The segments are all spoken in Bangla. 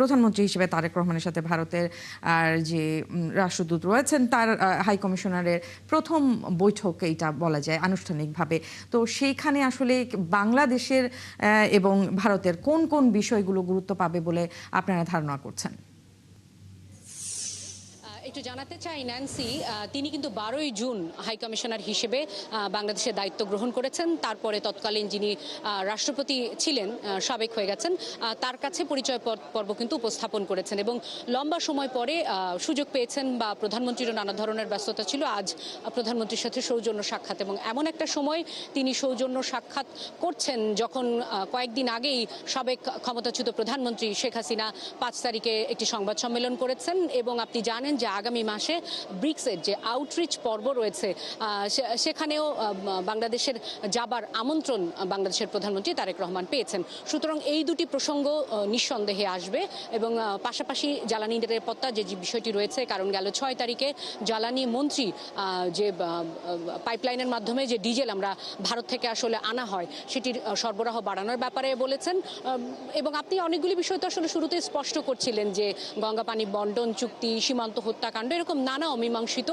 প্রধানমন্ত্রী হিসেবে তারেক রহমানের সাথে ভারতের যে রাষ্ট্রদূত রয়েছেন তার হাই কমিশনারের প্রথম বৈঠক এইটা বলা যায় আনুষ্ঠানিকভাবে। তো সেইখানে আসলে বাংলাদেশের এবং ভারতের কোন কোন বিষয়গুলো গুরুত্ব পাবে বলে আপনারা ধারণা করছেন? একটু জানাতে চাই ন্যান্সি, তিনি কিন্তু 12ই জুন হাই কমিশনার হিসেবে বাংলাদেশের দায়িত্ব গ্রহণ করেছেন। তারপরে তৎকালীন যিনি রাষ্ট্রপতি ছিলেন, সাবেক হয়ে গেছেন, তার কাছে পরিচয় পর্ব কিন্তু উপস্থাপন করেছেন এবং লম্বা সময় পরে সুযোগ পেয়েছেন বা প্রধানমন্ত্রীরও নানা ধরনের ব্যস্ততা ছিল, আজ প্রধানমন্ত্রীর সাথে সৌজন্য সাক্ষাৎ। এবং এমন একটা সময় তিনি সৌজন্য সাক্ষাৎ করছেন যখন কয়েকদিন আগেই সাবেক ক্ষমতাচ্যুত প্রধানমন্ত্রী শেখ হাসিনা 5 তারিখে একটি সংবাদ সম্মেলন করেছেন এবং আপনি জানেন যে আগামী মাসে ব্রিক্সের যে আউটরিচ পর্ব রয়েছে সেখানেও বাংলাদেশের যাবার আমন্ত্রণ বাংলাদেশের প্রধানমন্ত্রী তারেক রহমান পেয়েছেন। সুতরাং এই দুটি প্রসঙ্গ নিঃসন্দেহে আসবে এবং পাশাপাশি জ্বালানি নিরাপত্তা যে বিষয়টি রয়েছে, কারণ গেল 6 তারিখে জ্বালানি মন্ত্রী যে পাইপলাইনের মাধ্যমে যে ডিজেল আমরা ভারত থেকে আসলে আনা হয় সেটির সরবরাহ বাড়ানোর ব্যাপারে বলেছেন এবং আপনি অনেকগুলি বিষয় তো আসলে শুরুতেই স্পষ্ট করছিলেন যে গঙ্গা পানি বন্টন চুক্তি, সীমান্ত হত্যাকাণ্ড, এরকম নানা অমীমাংসিত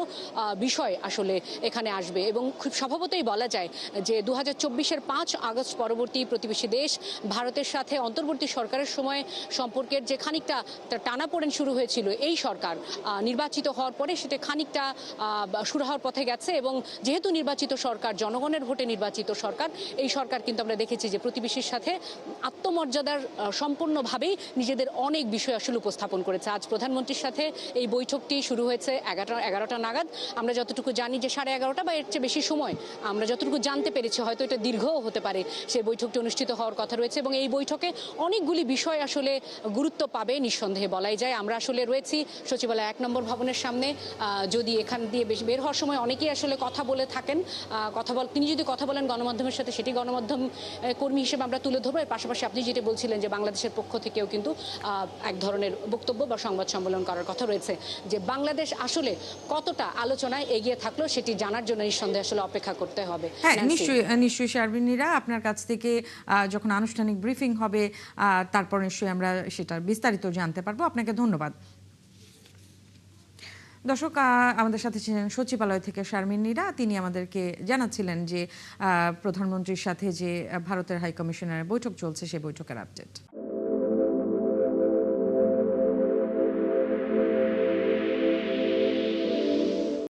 বিষয় আসলে এখানে আসবে এবং খুব স্বভাবতই বলা যায় যে 2024-এর 5 আগস্ট পরবর্তী প্রতিবেশী দেশ ভারতের সাথে অন্তর্বর্তী সরকারের সময় সম্পর্কের যে খানিকটা টানাপোড়েন শুরু হয়েছিল, এই সরকার নির্বাচিত হওয়ার পরে সেটা খানিকটা সুরাহার পথে গেছে এবং যেহেতু নির্বাচিত সরকার, জনগণের ভোটে নির্বাচিত সরকার, এই সরকার কিন্তু আমরা দেখেছি যে প্রতিবেশীর সাথে আত্মমর্যাদার সম্পূর্ণভাবেই নিজেদের অনেক বিষয় আসলে উপস্থাপন করেছে। আজ প্রধানমন্ত্রীর সাথে এই বৈঠকটি শুরু হয়েছে 11টা নাগাদ। আমরা যতটুকু জানি যে 11:30 বা এর চেয়ে বেশি সময় আমরা যতটুকু জানতে পেরেছি, হয়তো এটা দীর্ঘও হতে পারে, সেই বৈঠকটি অনুষ্ঠিত হওয়ার কথা রয়েছে এবং এই বৈঠকে অনেকগুলি বিষয় আসলে গুরুত্ব পাবে নিঃসন্দেহে বলাই যায়। আমরা আসলে রয়েছি সচিবালয় 1 নম্বর ভবনের সামনে। যদি এখান দিয়ে বের হওয়ার সময় অনেকেই আসলে কথা বলে থাকেন, তিনি যদি কথা বলেন গণমাধ্যমের সাথে, সেটি গণমাধ্যম কর্মী হিসেবে আমরা তুলে ধরবো। এর পাশাপাশি আপনি যেটা বলছিলেন যে বাংলাদেশের পক্ষ থেকেও কিন্তু এক ধরনের বক্তব্য বা সংবাদ সম্মেলন করার কথা রয়েছে, যে বাংলাদেশ আসলে কতটা আলোচনায় এগিয়ে থাকলো সেটি জানার জন্য নিঃসন্দেহে আসলে অপেক্ষা করতে হবে। হ্যাঁ, নিশ্চয়ই শারমিনীরা, আপনার কাছ থেকে যখন আনুষ্ঠানিক ব্রিফিং হবে তারপর নিশ্চয়ই আমরা সেটার বিস্তারিত জানতে পারবো। আপনাকে ধন্যবাদ। দর্শক, আমাদের সাথে ছিলেন সচিবালয় থেকে শারমিনীরা। তিনি আমাদেরকে জানাচ্ছিলেন যে প্রধানমন্ত্রীর সাথে যে ভারতের হাই কমিশনারের বৈঠক চলছে সেই বৈঠকের আপডেট।